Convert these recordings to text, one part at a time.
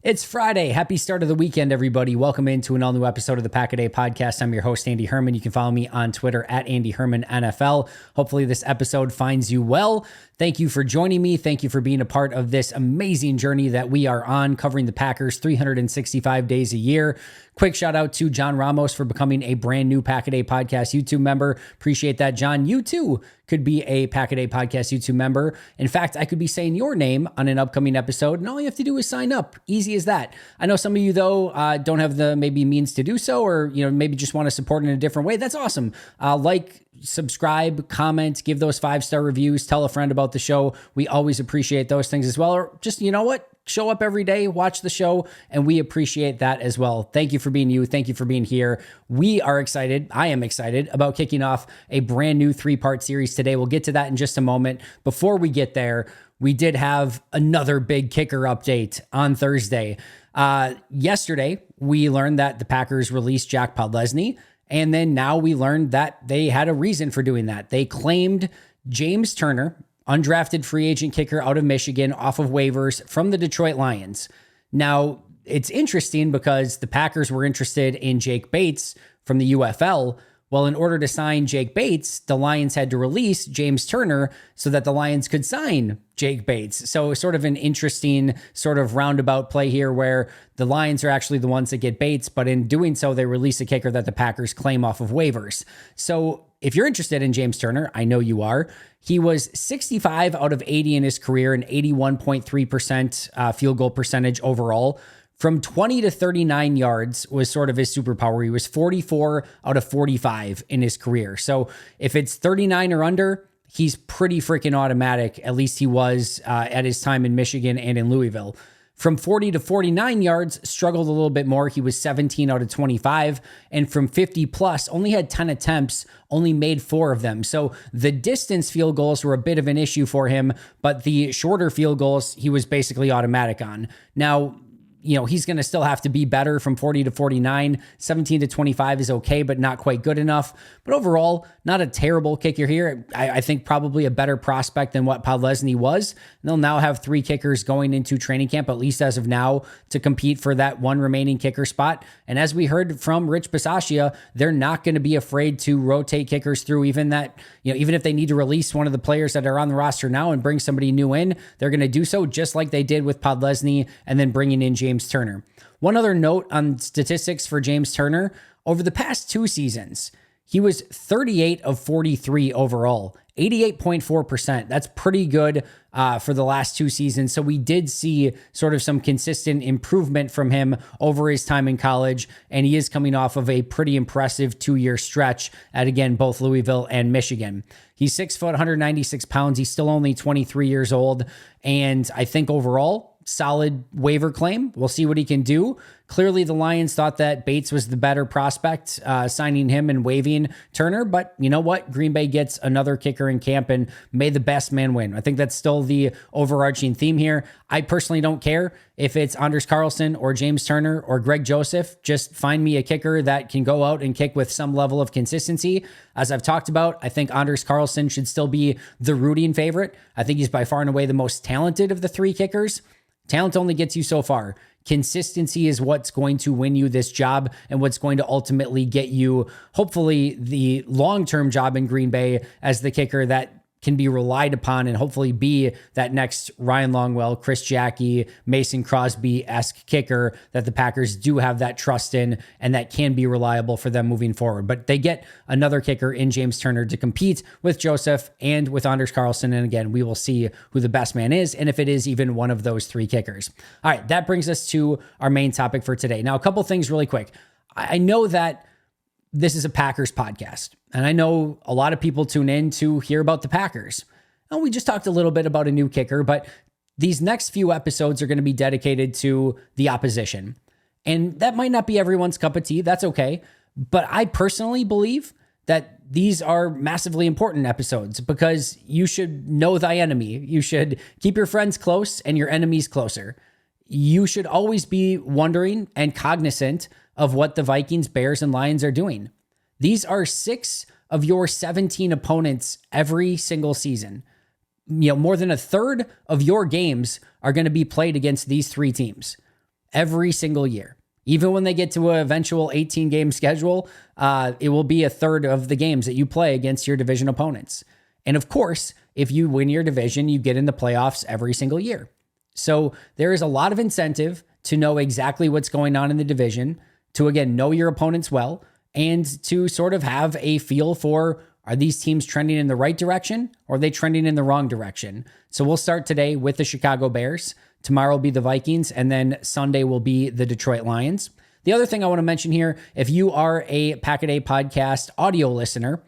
It's Friday. Happy start of the weekend, everybody. Welcome into an all-new episode of the Pack a Day podcast. I'm your host, Andy Herman. You can follow me on Twitter at Andy Herman NFL. Hopefully this episode finds you well. Thank you for joining me. Thank you for being a part of this amazing journey that we are on, covering the Packers 365 days a year. Quick shout out to John Ramos for becoming a brand new Pack a Day podcast YouTube member. Appreciate that, John. You too could be a Pack a Day podcast YouTube member. In fact, I could be saying your name on an upcoming episode, and all you have to do is sign up. Easy as that. I know some of you, though, don't have the maybe means to do so, or maybe just want to support in a different way. That's awesome. Subscribe, comment, give those 5-star reviews, tell a friend about the show. We always appreciate those things as well. Or just, show up every day, watch the show, and we appreciate that as well. Thank you for being you. Thank you for being here. We are excited. I am excited about kicking off a brand new 3-part series today. We'll get to that in just a moment. Before we get there, we did have another big kicker update on Thursday. Yesterday, we learned that the Packers released Jack Podlesny, and then now we learned that they had a reason for doing that. They claimed James Turner, undrafted free agent kicker out of Michigan, off of waivers from the Detroit Lions. Now, it's interesting because the Packers were interested in Jake Bates from the UFL. Well, in order to sign Jake Bates, the Lions had to release James Turner so that the Lions could sign Jake Bates. So sort of an interesting sort of roundabout play here where the Lions are actually the ones that get Bates, but in doing so, they release a kicker that the Packers claim off of waivers. So if you're interested in James Turner, I know you are. He was 65 out of 80 in his career and 81.3% field goal percentage overall. From 20 to 39 yards was sort of his superpower. He was 44 out of 45 in his career. So if it's 39 or under, he's pretty freaking automatic. At least he was at his time in Michigan and in Louisville. From 40 to 49 yards, struggled a little bit more. He was 17 out of 25. And from 50 plus, only had 10 attempts, only made 4 of them. So the distance field goals were a bit of an issue for him, but the shorter field goals, he was basically automatic on. Now, he's going to still have to be better from 40 to 49. 17 to 25 is okay, but not quite good enough. But overall, not a terrible kicker here. I think probably a better prospect than what Podlesny was. And they'll now have 3 kickers going into training camp, at least as of now, to compete for that one remaining kicker spot. And as we heard from Rich Bisaccia, they're not going to be afraid to rotate kickers through even if they need to release one of the players that are on the roster now and bring somebody new in, they're going to do so just like they did with Podlesny and then bringing in James Turner. One other note on statistics for James Turner, over the past 2 seasons, he was 38 of 43 overall, 88.4%. That's pretty good for the last 2 seasons. So we did see sort of some consistent improvement from him over his time in college, and he is coming off of a pretty impressive 2-year stretch at, again, both Louisville and Michigan. He's 6 foot, 196 pounds. He's still only 23 years old, and I think overall, solid waiver claim. We'll see what he can do. Clearly, the Lions thought that Bates was the better prospect, signing him and waiving Turner. But you know what? Green Bay gets another kicker in camp, and may the best man win. I think that's still the overarching theme here. I personally don't care if it's Anders Carlson or James Turner or Greg Joseph. Just find me a kicker that can go out and kick with some level of consistency. As I've talked about, I think Anders Carlson should still be the rooting favorite. I think he's by far and away the most talented of the 3 kickers. Talent only gets you so far. Consistency is what's going to win you this job and what's going to ultimately get you, hopefully, the long-term job in Green Bay as the kicker that can be relied upon and hopefully be that next Ryan Longwell, Chris Jackie, Mason Crosby-esque kicker that the Packers do have that trust in and that can be reliable for them moving forward. But they get another kicker in James Turner to compete with Joseph and with Anders Carlson. And again, we will see who the best man is and if it is even one of those 3 kickers. All right, that brings us to our main topic for today. Now, a couple things really quick. I know that this is a Packers podcast, and I know a lot of people tune in to hear about the Packers. And we just talked a little bit about a new kicker, but these next few episodes are going to be dedicated to the opposition. And that might not be everyone's cup of tea. That's okay. But I personally believe that these are massively important episodes because you should know thy enemy. You should keep your friends close and your enemies closer. You should always be wondering and cognizant of what the Vikings, Bears, and Lions are doing. These are 6 of your 17 opponents every single season. More than a third of your games are going to be played against these 3 teams. every single year. Even when they get to an eventual 18-game schedule, it will be a third of the games that you play against your division opponents. And of course, if you win your division, you get in the playoffs every single year. So there is a lot of incentive to know exactly what's going on in the division, to again, know your opponents well, and to sort of have a feel for, are these teams trending in the right direction or are they trending in the wrong direction? So we'll start today with the Chicago Bears. Tomorrow will be the Vikings, and then Sunday will be the Detroit Lions. The other thing I want to mention here, if you are a Pack-A-Day podcast audio listener,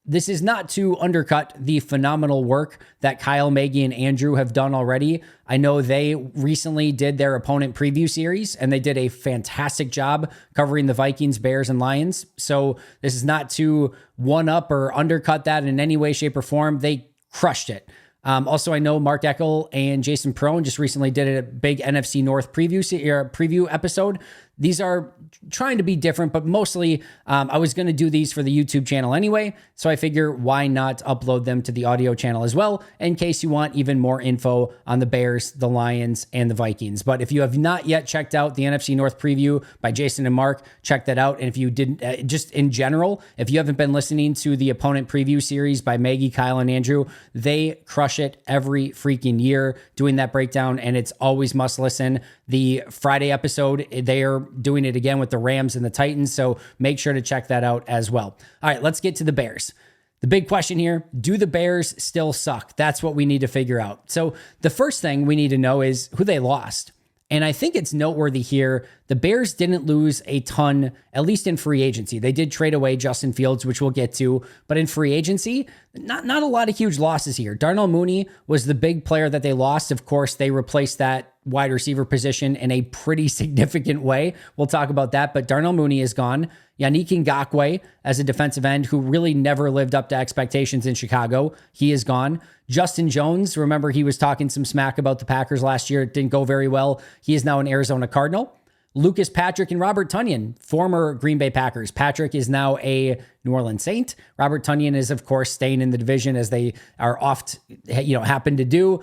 this is not to undercut the phenomenal work that Kyle, Maggie, and Andrew have done already. I know they recently did their opponent preview series, and they did a fantastic job covering the Vikings, Bears, and Lions. So this is not to one-up or undercut that in any way, shape, or form. They crushed it. Also, I know Mark Eckel and Jason Perone just recently did a big NFC North preview episode. These are trying to be different, but mostly I was going to do these for the YouTube channel anyway. So I figure why not upload them to the audio channel as well, in case you want even more info on the Bears, the Lions, and the Vikings. But if you have not yet checked out the NFC North preview by Jason and Mark, check that out. And if you didn't, just in general, if you haven't been listening to the opponent preview series by Maggie, Kyle, and Andrew, they crush it every freaking year doing that breakdown, and it's always must listen. The Friday episode, they are doing it again with the Rams and the Titans, so make sure to check that out as well. All right, let's get to the Bears. The big question here, do the Bears still suck? That's what we need to figure out. So the first thing we need to know is who they lost. And I think it's noteworthy here, the Bears didn't lose a ton, at least in free agency. They did trade away Justin Fields, which we'll get to, but in free agency, not a lot of huge losses here. Darnell Mooney was the big player that they lost. Of course, they replaced that wide receiver position in a pretty significant way. We'll talk about that, but Darnell Mooney is gone. Yannick Ngakoue as a defensive end who really never lived up to expectations in Chicago, he is gone. Justin Jones, remember he was talking some smack about the Packers last year. It didn't go very well. He is now an Arizona Cardinal. Lucas Patrick and Robert Tonyan, former Green Bay Packers. Patrick is now a New Orleans Saint. Robert Tonyan is, of course, staying in the division as they are oft, happen to do.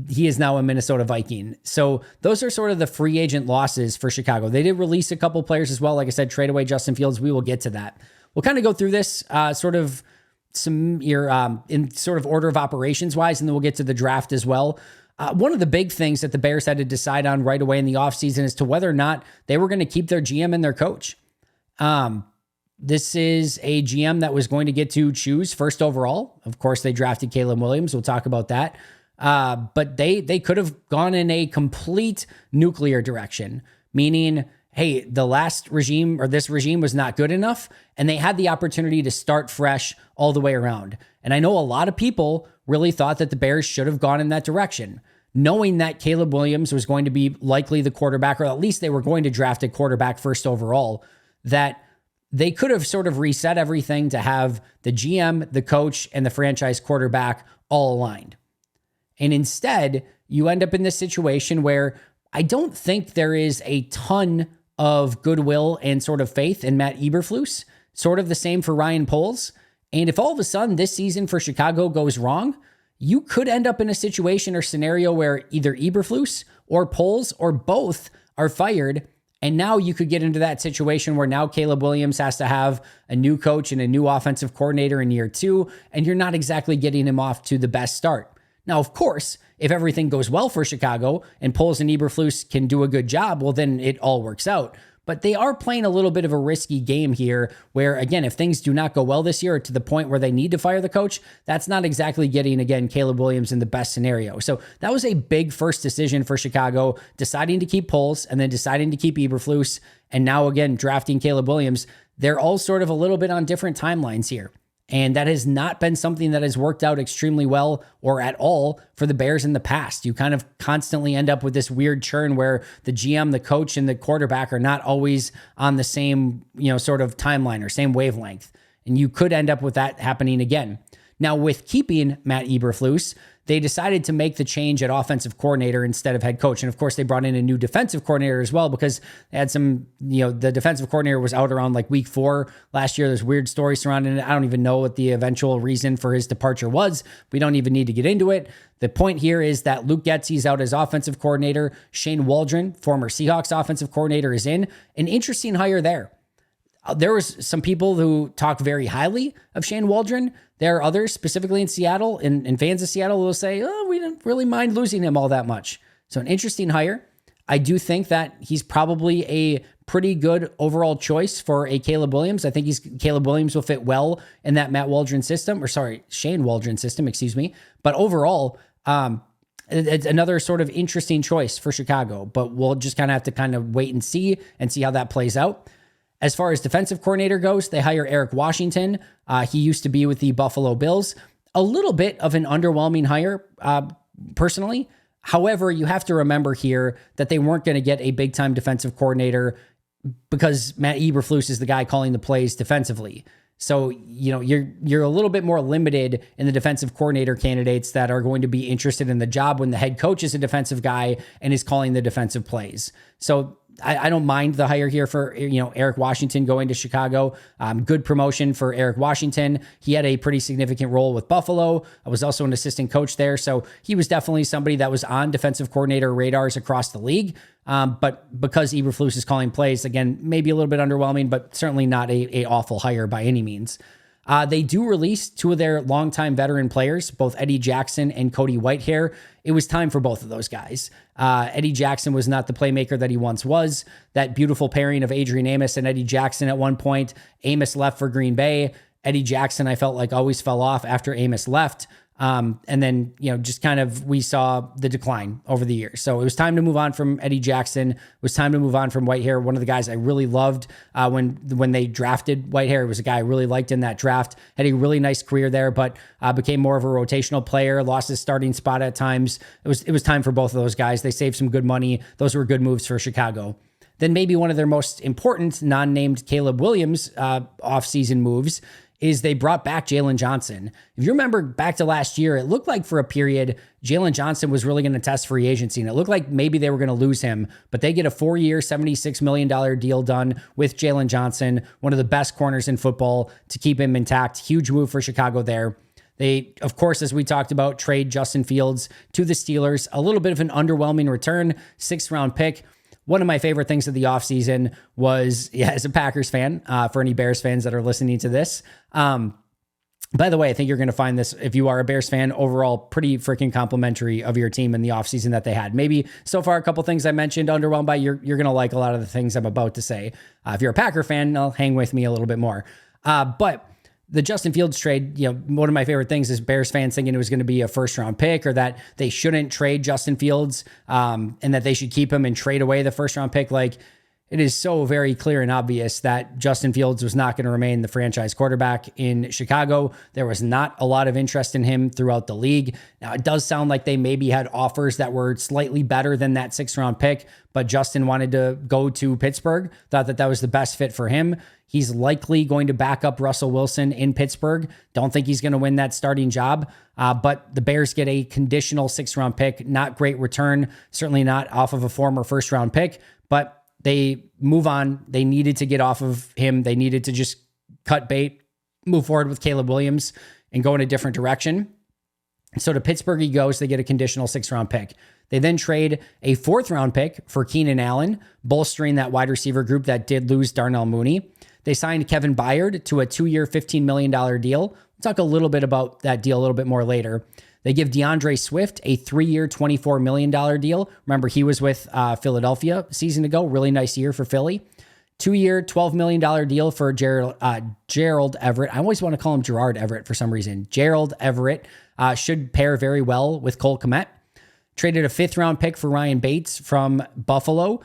He is now a Minnesota Viking. So those are sort of the free agent losses for Chicago. They did release a couple players as well. Like I said, trade away Justin Fields. We will get to that. We'll kind of go through this in sort of order of operations wise, and then we'll get to the draft as well. One of the big things that the Bears had to decide on right away in the offseason as to whether or not they were going to keep their GM and their coach. This is a GM that was going to get to choose first overall. Of course, they drafted Caleb Williams. We'll talk about that. But they could have gone in a complete nuclear direction, meaning, hey, the last regime or this regime was not good enough, and they had the opportunity to start fresh all the way around. And I know a lot of people really thought that the Bears should have gone in that direction, knowing that Caleb Williams was going to be likely the quarterback, or at least they were going to draft a quarterback first overall, that they could have sort of reset everything to have the GM, the coach, and the franchise quarterback all aligned. And instead, you end up in this situation where I don't think there is a ton of goodwill and sort of faith in Matt Eberflus, sort of the same for Ryan Poles. And if all of a sudden this season for Chicago goes wrong, you could end up in a situation or scenario where either Eberflus or Poles or both are fired. And now you could get into that situation where now Caleb Williams has to have a new coach and a new offensive coordinator in year 2, and you're not exactly getting him off to the best start. Now, of course, if everything goes well for Chicago and Poles and Eberflus can do a good job, well, then it all works out. But they are playing a little bit of a risky game here where, again, if things do not go well this year or to the point where they need to fire the coach, that's not exactly getting, again, Caleb Williams in the best scenario. So that was a big first decision for Chicago, deciding to keep Poles and then deciding to keep Eberflus. And now, again, drafting Caleb Williams. They're all sort of a little bit on different timelines here. And that has not been something that has worked out extremely well or at all for the Bears in the past. You kind of constantly end up with this weird churn where the GM, the coach, and the quarterback are not always on the same, sort of timeline or same wavelength. And you could end up with that happening again. Now, with keeping Matt Eberflus, they decided to make the change at offensive coordinator instead of head coach. And of course, they brought in a new defensive coordinator as well because they had some, the defensive coordinator was out around like week 4 last year. There's weird stories surrounding it. I don't even know what the eventual reason for his departure was. We don't even need to get into it. The point here is that Luke Getsy's out as offensive coordinator. Shane Waldron, former Seahawks offensive coordinator, is in. An interesting hire there. There was some people who talk very highly of Shane Waldron. There are others, specifically in Seattle, and fans of Seattle will say, we didn't really mind losing him all that much. So an interesting hire. I do think that he's probably a pretty good overall choice for a Caleb Williams. I think Caleb Williams will fit well in that Shane Waldron system, But overall, it's another sort of interesting choice for Chicago, but we'll just kind of have to wait and see how that plays out. As far as defensive coordinator goes, they hire Eric Washington. He used to be with the Buffalo Bills. A little bit of an underwhelming hire, personally. However, you have to remember here that they weren't going to get a big-time defensive coordinator because Matt Eberflus is the guy calling the plays defensively. So, you're a little bit more limited in the defensive coordinator candidates that are going to be interested in the job when the head coach is a defensive guy and is calling the defensive plays. So I don't mind the hire here for, Eric Washington going to Chicago. Good promotion for Eric Washington. He had a pretty significant role with Buffalo. I was also an assistant coach there. So he was definitely somebody that was on defensive coordinator radars across the league. But because Eberflus is calling plays, again, maybe a little bit underwhelming, but certainly not a awful hire by any means. They do release 2 of their longtime veteran players, both Eddie Jackson and Cody Whitehair. It was time for both of those guys. Eddie Jackson was not the playmaker that he once was. That beautiful pairing of Adrian Amos and Eddie Jackson at one point. Amos left for Green Bay. Eddie Jackson, I felt like always fell off after Amos left. And then, just we saw the decline over the years. So it was time to move on from Eddie Jackson. It was time to move on from Whitehair. One of the guys I really loved when they drafted Whitehair. It was a guy I really liked in that draft. Had a really nice career there, but became more of a rotational player, lost his starting spot at times. It was time for both of those guys. They saved some good money. Those were good moves for Chicago. Then maybe one of their most important non-named Caleb Williams offseason moves is they brought back Jalen Johnson. If you remember back to last year, it looked like for a period, Jalen Johnson was really going to test free agency, and it looked like maybe they were going to lose him, but they get a 4-year, $76 million deal done with Jalen Johnson, one of the best corners in football, to keep him intact. Huge move for Chicago there. They, of course, as we talked about, trade Justin Fields to the Steelers. A little bit of an underwhelming return, 6th-round pick. One of my favorite things of the offseason was, as a Packers fan, for any Bears fans that are listening to this. By the way, I think you're going to find this, if you are a Bears fan, overall pretty freaking complimentary of your team in the offseason that they had. Maybe so far a couple things I mentioned underwhelmed by, you're going to like a lot of the things I'm about to say. If you're a Packer fan, hang with me a little bit more. But the Justin Fields trade, one of my favorite things is Bears fans thinking it was going to be a 1st-round pick, or that they shouldn't trade Justin Fields, and that they should keep him and trade away the 1st-round pick. Like, it is so very clear and obvious that Justin Fields was not going to remain the franchise quarterback in Chicago. There was not a lot of interest in him throughout the league. Now, it does sound like they maybe had offers that were slightly better than that 6th-round pick, but Justin wanted to go to Pittsburgh, thought that was the best fit for him. He's likely going to back up Russell Wilson in Pittsburgh. Don't think he's going to win that starting job, but the Bears get a conditional 6th-round pick. Not great return, certainly not off of a former 1st-round pick, but they move on. They needed to get off of him. They needed to just cut bait, move forward with Caleb Williams, and go in a different direction. So to Pittsburgh he goes. They get a conditional 6th-round pick. They then trade a 4th-round pick for Keenan Allen, bolstering that wide receiver group that did lose Darnell Mooney. They signed Kevin Byard to a 2-year, $15 million deal. We'll talk a little bit about that deal a little bit more later. They give DeAndre Swift a 3-year, $24 million deal. Remember, he was with Philadelphia a season ago. Really nice year for Philly. 2-year, $12 million deal for Gerald Everett. I always want to call him Gerard Everett for some reason. Gerald Everett should pair very well with Cole Kmet. Traded a 5th-round pick for Ryan Bates from Buffalo.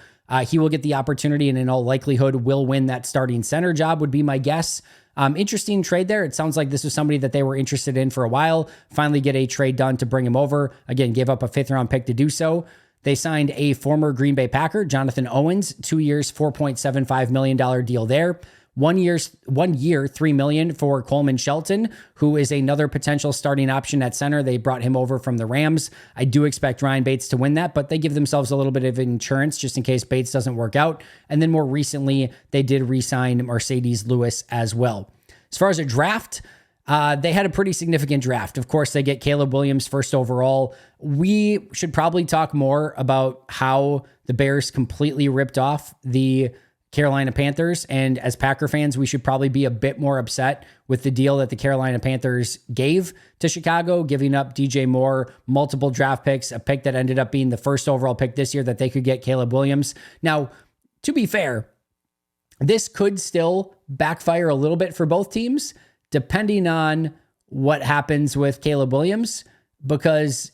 He will get the opportunity and in all likelihood will win that starting center job, would be my guess. Interesting trade there. It sounds like this was somebody that they were interested in for a while. Finally get a trade done to bring him over. Again, gave up a 5th-round pick to do so. They signed a former Green Bay Packer, Jonathan Owens, 2 years, $4.75 million deal there. 1 year, $3 million for Coleman Shelton, who is another potential starting option at center. They brought him over from the Rams. I do expect Ryan Bates to win that, but they give themselves a little bit of insurance just in case Bates doesn't work out. And then more recently, they did re-sign Mercedes Lewis as well. As far as a draft, they had a pretty significant draft. Of course, they get Caleb Williams first overall. We should probably talk more about how the Bears completely ripped off the Carolina Panthers. And as Packer fans, we should probably be a bit more upset with the deal that the Carolina Panthers gave to Chicago, giving up DJ Moore, multiple draft picks, a pick that ended up being the first overall pick this year that they could get Caleb Williams. Now, to be fair, this could still backfire a little bit for both teams, depending on what happens with Caleb Williams,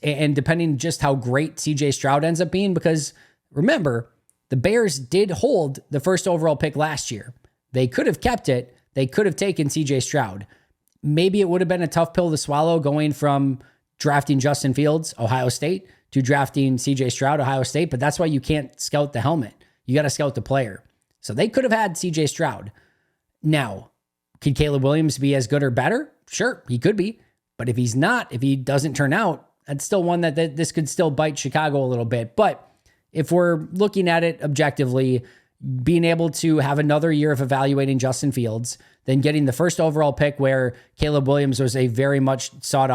and depending just how great CJ Stroud ends up being, because remember, the Bears did hold the first overall pick last year. They could have kept it. They could have taken CJ Stroud. Maybe it would have been a tough pill to swallow going from drafting Justin Fields, Ohio State, to drafting CJ Stroud, Ohio State, but that's why you can't scout the helmet. You got to scout the player. So they could have had CJ Stroud. Now, could Caleb Williams be as good or better? Sure, he could be. But if he's not, if he doesn't turn out, that's still one that this could still bite Chicago a little bit. But if we're looking at it objectively, being able to have another year of evaluating Justin Fields, then getting the first overall pick where Caleb Williams was a very much sought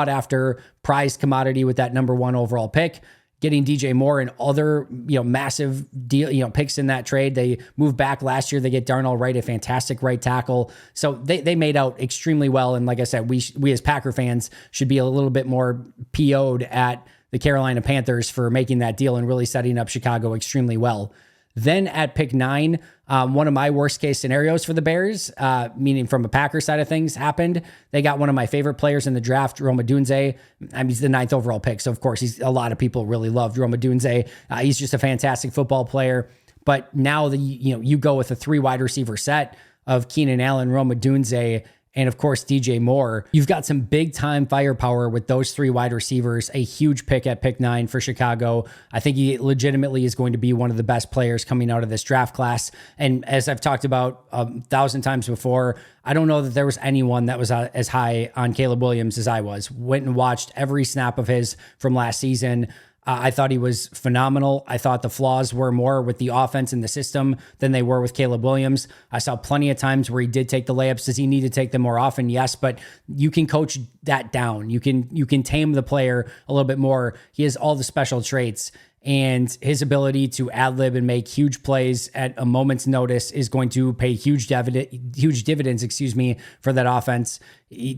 after prized commodity with that number 1 overall pick, getting DJ Moore and other, massive deal, picks in that trade. They moved back last year. They get Darnell Wright, a fantastic right tackle. So they made out extremely well. And like I said, we as Packer fans should be a little bit more PO'd at the Carolina Panthers for making that deal and really setting up Chicago extremely well. Then at pick 9, one of my worst case scenarios for the Bears, meaning from a Packer side of things, happened. They got one of my favorite players in the draft, Rome Odunze. He's the 9th overall pick, so of course a lot of people really loved Rome Odunze. He's just a fantastic football player. But now you go with a 3 wide receiver set of Keenan Allen, Rome Odunze, and of course, DJ Moore. You've got some big time firepower with those 3 wide receivers, a huge pick at pick 9 for Chicago. I think he legitimately is going to be one of the best players coming out of this draft class. And as I've talked about 1,000 times before, I don't know that there was anyone that was as high on Caleb Williams as I was. Went and watched every snap of his from last season. I thought he was phenomenal. I thought the flaws were more with the offense and the system than they were with Caleb Williams. I saw plenty of times where he did take the layups. Does he need to take them more often? Yes, but you can coach that down. You can tame the player a little bit more. He has all the special traits, and his ability to ad-lib and make huge plays at a moment's notice is going to pay huge dividends, for that offense.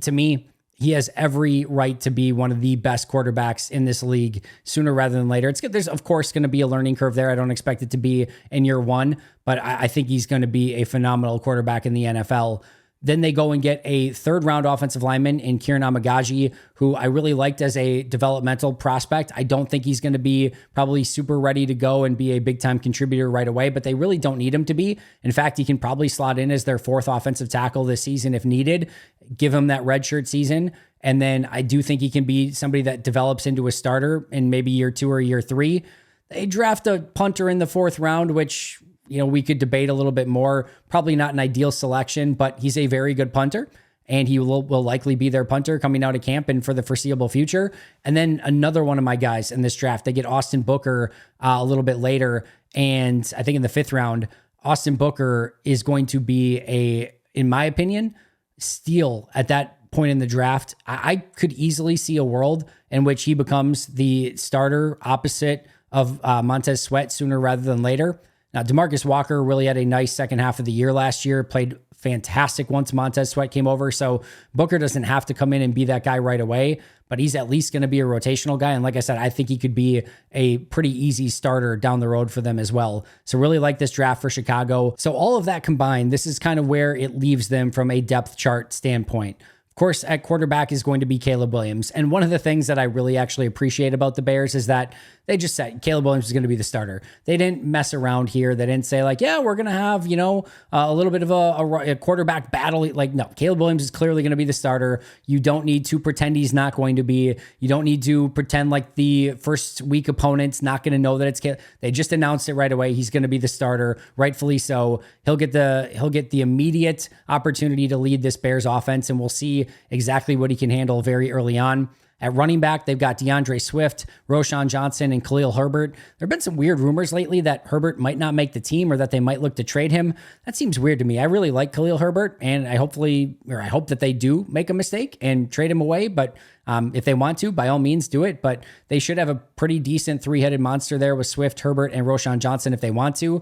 To me, he has every right to be one of the best quarterbacks in this league sooner rather than later. There's, of course, going to be a learning curve there. I don't expect it to be in year 1, but I think he's going to be a phenomenal quarterback in the NFL. Then they go and get a 3rd-round offensive lineman in Kieran Amagaji, who I really liked as a developmental prospect. I don't think he's going to be probably super ready to go and be a big-time contributor right away, but they really don't need him to be. In fact, he can probably slot in as their 4th offensive tackle this season if needed. Give him that redshirt season, and then I do think he can be somebody that develops into a starter in maybe year 2 or year 3. They draft a punter in the 4th round, which we could debate a little bit more. Probably not an ideal selection, but he's a very good punter, and he will likely be their punter coming out of camp and for the foreseeable future. And then another one of my guys in this draft, they get Austin Booker a little bit later, and I think in the 5th round, Austin Booker is going to be in my opinion, steal at that point in the draft. I could easily see a world in which he becomes the starter opposite of Montez Sweat sooner rather than later. Now, DeMarcus Walker really had a nice second half of the year last year, played fantastic once Montez Sweat came over. So Booker doesn't have to come in and be that guy right away, but he's at least going to be a rotational guy. And like I said, I think he could be a pretty easy starter down the road for them as well. So really like this draft for Chicago. So all of that combined, this is kind of where it leaves them from a depth chart standpoint. Of course, at quarterback is going to be Caleb Williams. And one of the things that I really actually appreciate about the Bears is that They just said Caleb Williams is going to be the starter. They didn't mess around here. They didn't say like, yeah, we're going to have, a little bit of a quarterback battle. Like, no, Caleb Williams is clearly going to be the starter. You don't need to pretend he's not going to be. You don't need to pretend like the first week opponent's not going to know that it's Caleb. They just announced it right away. He's going to be the starter, rightfully so. He'll get the immediate opportunity to lead this Bears offense, and we'll see exactly what he can handle very early on. At running back, they've got DeAndre Swift, Roschon Johnson, and Khalil Herbert. There have been some weird rumors lately that Herbert might not make the team or that they might look to trade him. That seems weird to me. I really like Khalil Herbert, and I hope that they do make a mistake and trade him away. But if they want to, by all means, do it. But they should have a pretty decent three-headed monster there with Swift, Herbert, and Roschon Johnson if they want to.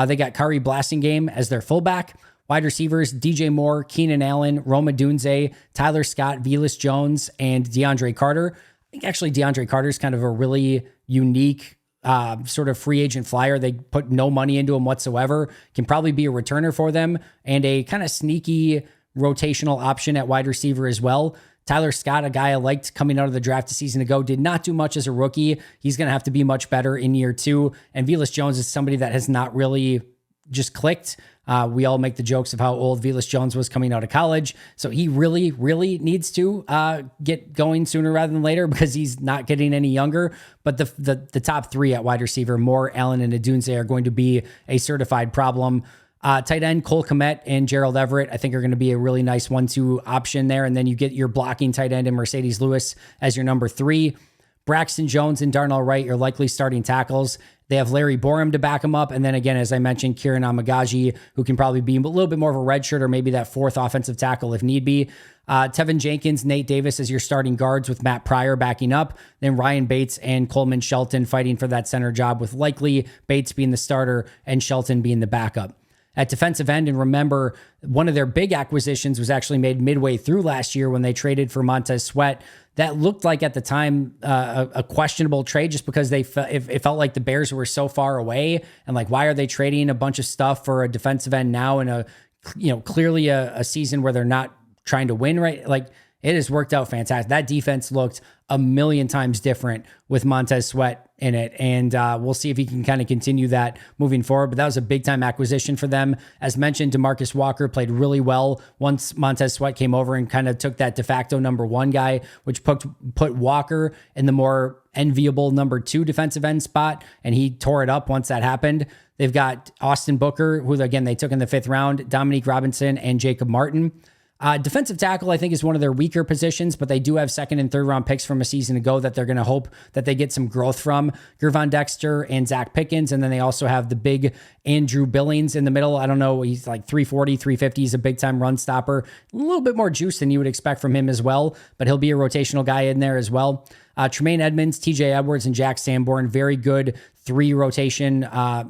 They got Kari Blasingame as their fullback. Wide receivers, DJ Moore, Keenan Allen, Roma Dunze, Tyler Scott, Velus Jones, and DeAndre Carter. I think actually DeAndre Carter is kind of a really unique sort of free agent flyer. They put no money into him whatsoever. Can probably be a returner for them and a kind of sneaky rotational option at wide receiver as well. Tyler Scott, a guy I liked coming out of the draft a season ago, did not do much as a rookie. He's going to have to be much better in year two. And Velus Jones is somebody that has not really just clicked. We all make the jokes of how old Velus Jones was coming out of college. So he really, really needs to get going sooner rather than later because he's not getting any younger. But the top three at wide receiver, Moore, Allen, and Adunze, are going to be a certified problem. Tight end, Cole Kmet and Gerald Everett, I think are going to be a really nice 1-2 option there. And then you get your blocking tight end and Mercedes Lewis as your number 3. Braxton Jones and Darnell Wright, your likely starting tackles. They have Larry Borum to back him up. And then again, as I mentioned, Kieran Amagaji, who can probably be a little bit more of a redshirt or maybe that fourth offensive tackle if need be. Tevin Jenkins, Nate Davis as your starting guards with Matt Pryor backing up. Then Ryan Bates and Coleman Shelton fighting for that center job with likely Bates being the starter and Shelton being the backup. At defensive end, and remember, one of their big acquisitions was actually made midway through last year when they traded for Montez Sweat. That looked like at the time a questionable trade just because it felt like the Bears were so far away and like, why are they trading a bunch of stuff for a defensive end now in clearly a season where they're not trying to win, right? Like, it has worked out fantastic. That defense looked a million times different with Montez Sweat in it. And we'll see if he can kind of continue that moving forward. But that was a big time acquisition for them. As mentioned, DeMarcus Walker played really well once Montez Sweat came over and kind of took that de facto number 1 guy, which put Walker in the more enviable number 2 defensive end spot. And he tore it up once that happened. They've got Austin Booker, who again, they took in the 5th round, Dominique Robinson and Jacob Martin. Defensive tackle, I think, is one of their weaker positions, but they do have 2nd and 3rd round picks from a season ago that they're going to hope that they get some growth from. Gervon Dexter and Zach Pickens. And then they also have the big Andrew Billings in the middle. I don't know. He's like 340, 350. He's a big time run stopper. A little bit more juice than you would expect from him as well, but he'll be a rotational guy in there as well. Tremaine Edmonds, TJ Edwards, and Jack Sanborn, very good 3-player rotation at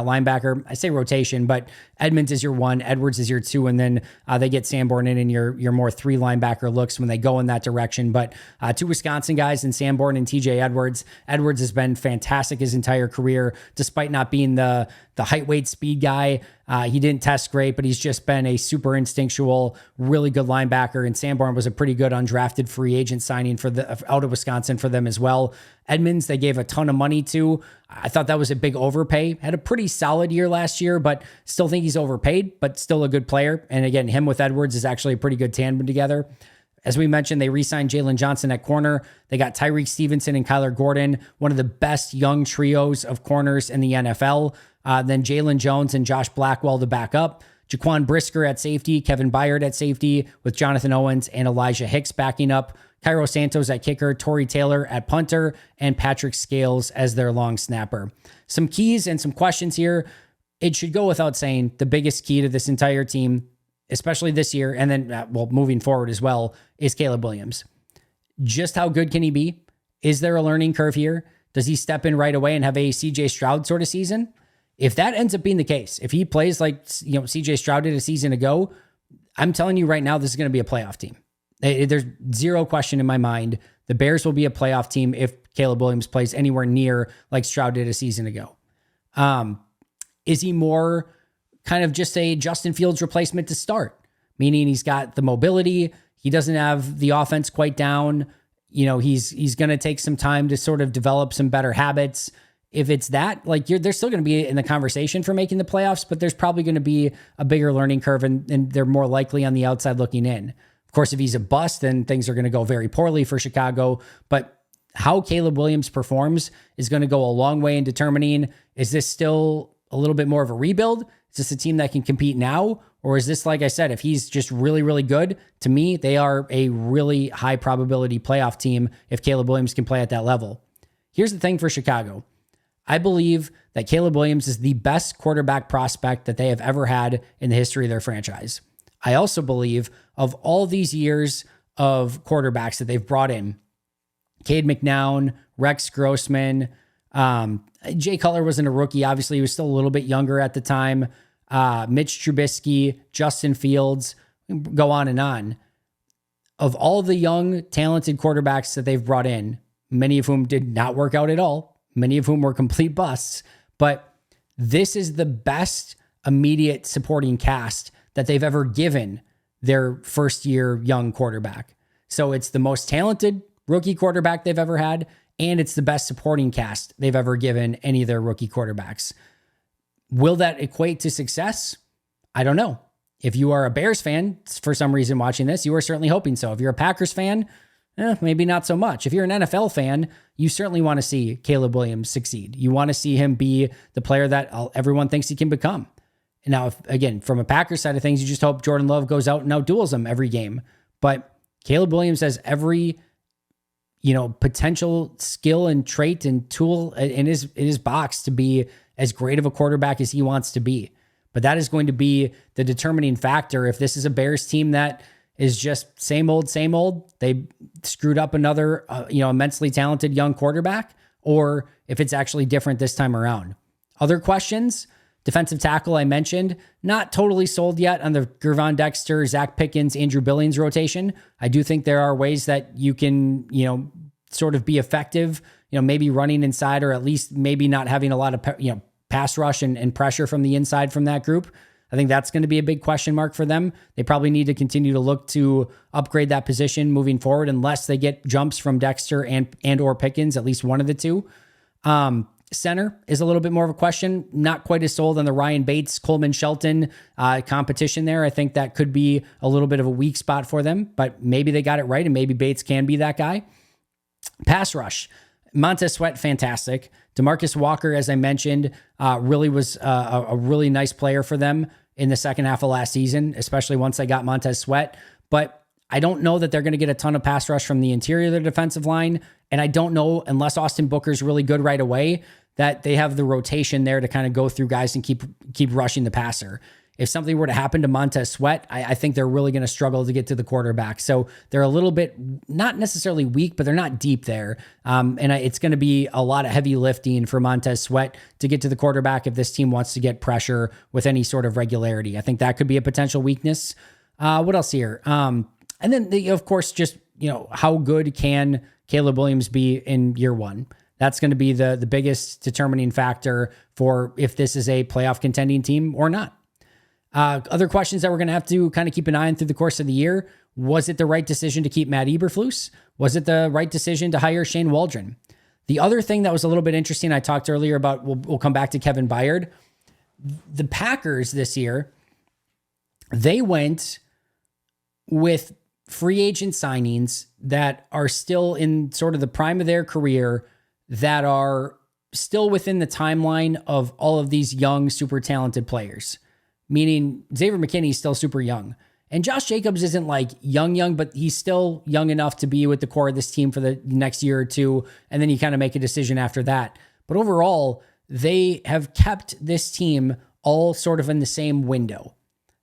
linebacker. I say rotation, but Edmonds is your 1, Edwards is your 2, and then they get Sanborn in your more 3 linebacker looks when they go in that direction. But 2 Wisconsin guys in Sanborn and TJ Edwards. Edwards has been fantastic his entire career, despite not being the height, weight, speed guy. He didn't test great, but he's just been a super instinctual, really good linebacker. And Sanborn was a pretty good undrafted free agent signing out of Wisconsin for them as well. Edmonds, they gave a ton of money to. I thought that was a big overpay. Had a pretty solid year last year, but still think he's overpaid, but still a good player. And again, him with Edwards is actually a pretty good tandem together. As we mentioned, they re-signed Jalen Johnson at corner. They got Tyreek Stevenson and Kyler Gordon, one of the best young trios of corners in the NFL. Then Jalen Jones and Josh Blackwell to back up. Jaquan Brisker at safety, Kevin Byard at safety with Jonathan Owens and Elijah Hicks backing up. Cairo Santos at kicker, Torrey Taylor at punter, and Patrick Scales as their long snapper. Some keys and some questions here. It should go without saying the biggest key to this entire team, especially this year, and then, moving forward as well, is Caleb Williams. Just how good can he be? Is there a learning curve here? Does he step in right away and have a CJ Stroud sort of season? If that ends up being the case, if he plays like CJ Stroud did a season ago, I'm telling you right now, this is going to be a playoff team. There's zero question in my mind. The Bears will be a playoff team if Caleb Williams plays anywhere near like Stroud did a season ago. Is he more kind of just a Justin Fields replacement to start? Meaning he's got the mobility. He doesn't have the offense quite down. he's going to take some time to sort of develop some better habits. If it's that, like they're still going to be in the conversation for making the playoffs, but there's probably going to be a bigger learning curve and they're more likely on the outside looking in. Of course, if he's a bust, then things are going to go very poorly for Chicago. But how Caleb Williams performs is going to go a long way in determining, is this still a little bit more of a rebuild? Is this a team that can compete now? Or is this, like I said, if he's just really, really good, to me, they are a really high probability playoff team if Caleb Williams can play at that level. Here's the thing for Chicago. I believe that Caleb Williams is the best quarterback prospect that they have ever had in the history of their franchise. I also believe of all these years of quarterbacks that they've brought in, Cade McNown, Rex Grossman, Jay Cutler wasn't a rookie. Obviously, he was still a little bit younger at the time. Mitch Trubisky, Justin Fields, go on and on. Of all the young, talented quarterbacks that they've brought in, many of whom did not work out at all, many of whom were complete busts, but this is the best immediate supporting cast that they've ever given their first year young quarterback. So it's the most talented rookie quarterback they've ever had, and it's the best supporting cast they've ever given any of their rookie quarterbacks. Will that equate to success? I don't know. If you are a Bears fan, for some reason watching this, you are certainly hoping so. If you're a Packers fan, maybe not so much. If you're an NFL fan, you certainly want to see Caleb Williams succeed. You want to see him be the player that everyone thinks he can become. And now, again, from a Packers side of things, you just hope Jordan Love goes out and outduels him every game. But Caleb Williams has every, potential skill and trait and tool in his box to be as great of a quarterback as he wants to be. But that is going to be the determining factor. If this is a Bears team that is just same old, they screwed up another, immensely talented young quarterback, or if it's actually different this time around. Other questions? Defensive tackle, I mentioned, not totally sold yet on the Gervon Dexter, Zach Pickens, Andrew Billings rotation. I do think there are ways that you can, sort of be effective, maybe running inside, or at least maybe not having a lot of, pass rush and pressure from the inside from that group. I think that's going to be a big question mark for them. They probably need to continue to look to upgrade that position moving forward, unless they get jumps from Dexter and or Pickens, at least one of the two. Center is a little bit more of a question. Not quite as sold on the Ryan Bates, Coleman Shelton competition there. I think that could be a little bit of a weak spot for them, but maybe they got it right and maybe Bates can be that guy. Pass rush. Montez Sweat, fantastic. DeMarcus Walker, as I mentioned, really was a really nice player for them in the second half of last season, especially once they got Montez Sweat. But I don't know that they're going to get a ton of pass rush from the interior of their defensive line. And I don't know, unless Austin Booker's really good right away, that they have the rotation there to kind of go through guys and keep rushing the passer. If something were to happen to Montez Sweat, I think they're really going to struggle to get to the quarterback. So they're a little bit, not necessarily weak, but they're not deep there. It's going to be a lot of heavy lifting for Montez Sweat to get to the quarterback if this team wants to get pressure with any sort of regularity. I think that could be a potential weakness. What else here? And then, of course, just, how good can Caleb Williams be in year one? That's going to be the biggest determining factor for if this is a playoff contending team or not. Other questions that we're going to have to kind of keep an eye on through the course of the year. Was it the right decision to keep Matt Eberflus? Was it the right decision to hire Shane Waldron? The other thing that was a little bit interesting, I talked earlier about, we'll come back to Kevin Byard. The Packers this year, they went with free agent signings that are still in sort of the prime of their career, that are still within the timeline of all of these young, super talented players. Meaning Xavier McKinney is still super young. And Josh Jacobs isn't like young, but he's still young enough to be with the core of this team for the next year or two. And then you kind of make a decision after that. But overall, they have kept this team all sort of in the same window.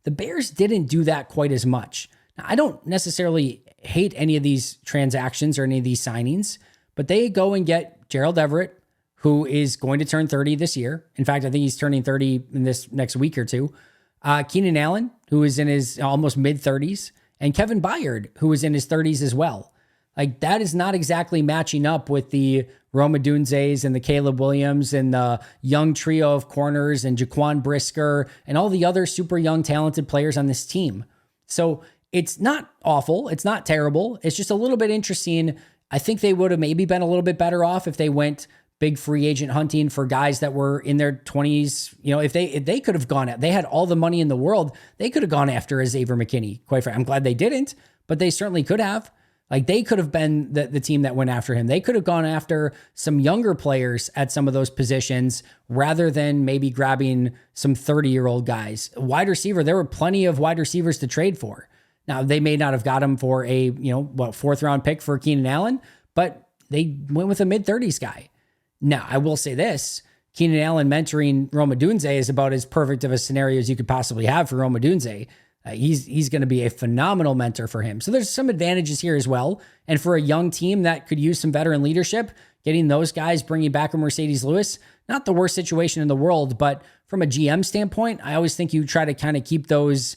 The Bears didn't do that quite as much. Now, I don't necessarily hate any of these transactions or any of these signings, but they go and get Gerald Everett, who is going to turn 30 this year. In fact, I think he's turning 30 in this next week or two. Keenan Allen, who is in his almost mid-30s, and Kevin Byard, who is in his 30s as well. Like, that is not exactly matching up with the Rome Odunzes and the Caleb Williams and the young trio of corners and Jaquan Brisker and all the other super young talented players on this team. So it's not awful. It's not terrible. It's just a little bit interesting I think they would have maybe been a little bit better off if they went big free agent hunting for guys that were in their 20s. If they could have gone they had all the money in the world, they could have gone after a Xavier McKinney. Quite frankly, I'm glad they didn't, but they certainly could have. Like, they could have been the team that went after him. They could have gone after some younger players at some of those positions rather than maybe grabbing some 30-year-old guys. Wide receiver, there were plenty of wide receivers to trade for. Now, they may not have got him for a, fourth round pick for Keenan Allen, but they went with a mid-30s guy. Now, I will say this, Keenan Allen mentoring Rome Odunze is about as perfect of a scenario as you could possibly have for Rome Odunze. He's going to be a phenomenal mentor for him. So there's some advantages here as well. And for a young team that could use some veteran leadership, getting those guys, bringing back a Mercedes Lewis, not the worst situation in the world, but from a GM standpoint, I always think you try to kind of keep those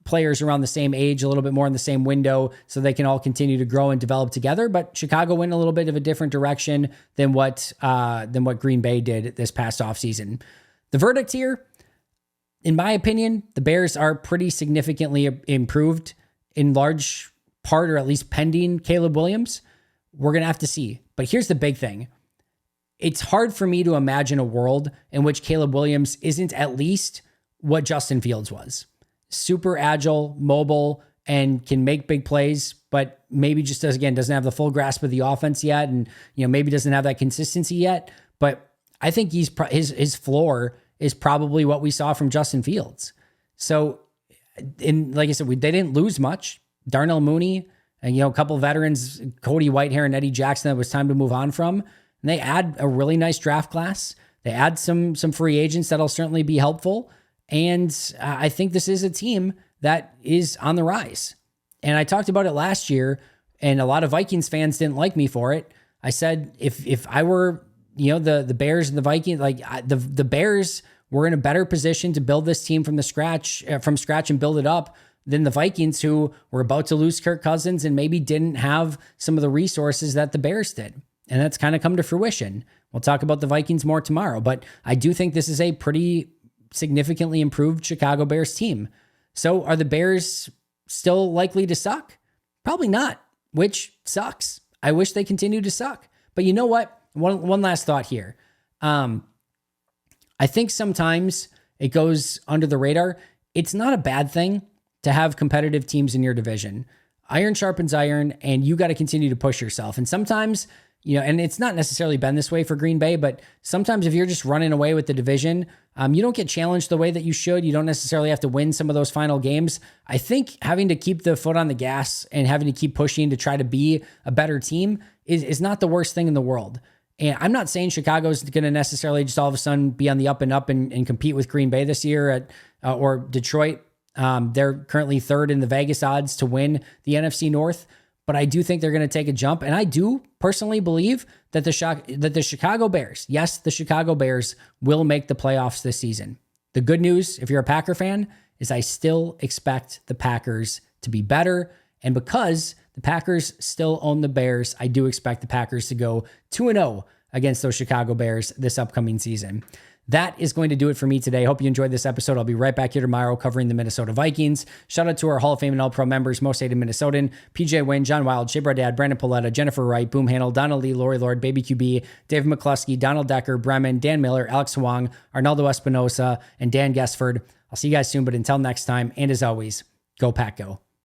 players around the same age, a little bit more in the same window, so they can all continue to grow and develop together. But Chicago went a little bit of a different direction than what Green Bay did this past offseason. The verdict here, in my opinion, the Bears are pretty significantly improved in large part, or at least pending Caleb Williams. We're going to have to see. But here's the big thing. It's hard for me to imagine a world in which Caleb Williams isn't at least what Justin Fields was. Super agile, mobile, and can make big plays, but maybe just doesn't have the full grasp of the offense yet, and maybe doesn't have that consistency yet. But I think his floor is probably what we saw from Justin Fields. So, like I said, they didn't lose much. Darnell Mooney and a couple of veterans, Cody Whitehair and Eddie Jackson, that was time to move on from. And they add a really nice draft class. They add some free agents that'll certainly be helpful. And I think this is a team that is on the rise. And I talked about it last year, and a lot of Vikings fans didn't like me for it. I said, if I were, the Bears and the Vikings, the Bears were in a better position to build this team from scratch and build it up than the Vikings, who were about to lose Kirk Cousins and maybe didn't have some of the resources that the Bears did. And that's kind of come to fruition. We'll talk about the Vikings more tomorrow, but I do think this is a pretty significantly improved Chicago Bears team. So are the Bears still likely to suck? Probably not, which sucks. I wish they continued to suck. But you know what? One last thought here. I think sometimes it goes under the radar. It's not a bad thing to have competitive teams in your division. Iron sharpens iron, and you got to continue to push yourself. And sometimes, and it's not necessarily been this way for Green Bay, but sometimes if you're just running away with the division, you don't get challenged the way that you should. You don't necessarily have to win some of those final games. I think having to keep the foot on the gas and having to keep pushing to try to be a better team is not the worst thing in the world. And I'm not saying Chicago's going to necessarily just all of a sudden be on the up and up and compete with Green Bay this year or Detroit. They're currently third in the Vegas odds to win the NFC North, but I do think they're going to take a jump. And I do personally believe that the Chicago Bears, yes, the Chicago Bears will make the playoffs this season. The good news, if you're a Packer fan, is I still expect the Packers to be better. And because the Packers still own the Bears, I do expect the Packers to go 2-0 against those Chicago Bears this upcoming season. That is going to do it for me today. Hope you enjoyed this episode. I'll be right back here tomorrow covering the Minnesota Vikings. Shout out to our Hall of Fame and All-Pro members, most hated Minnesotan, PJ Wynn, John Wild, Shibra Dad, Brandon Pauletta, Jennifer Wright, Boom Handle, Donald Lee, Lori Lord, Baby QB, Dave McCluskey, Donald Decker, Bremen, Dan Miller, Alex Huang, Arnaldo Espinosa, and Dan Gesford. I'll see you guys soon, but until next time, and as always, go Pack Go.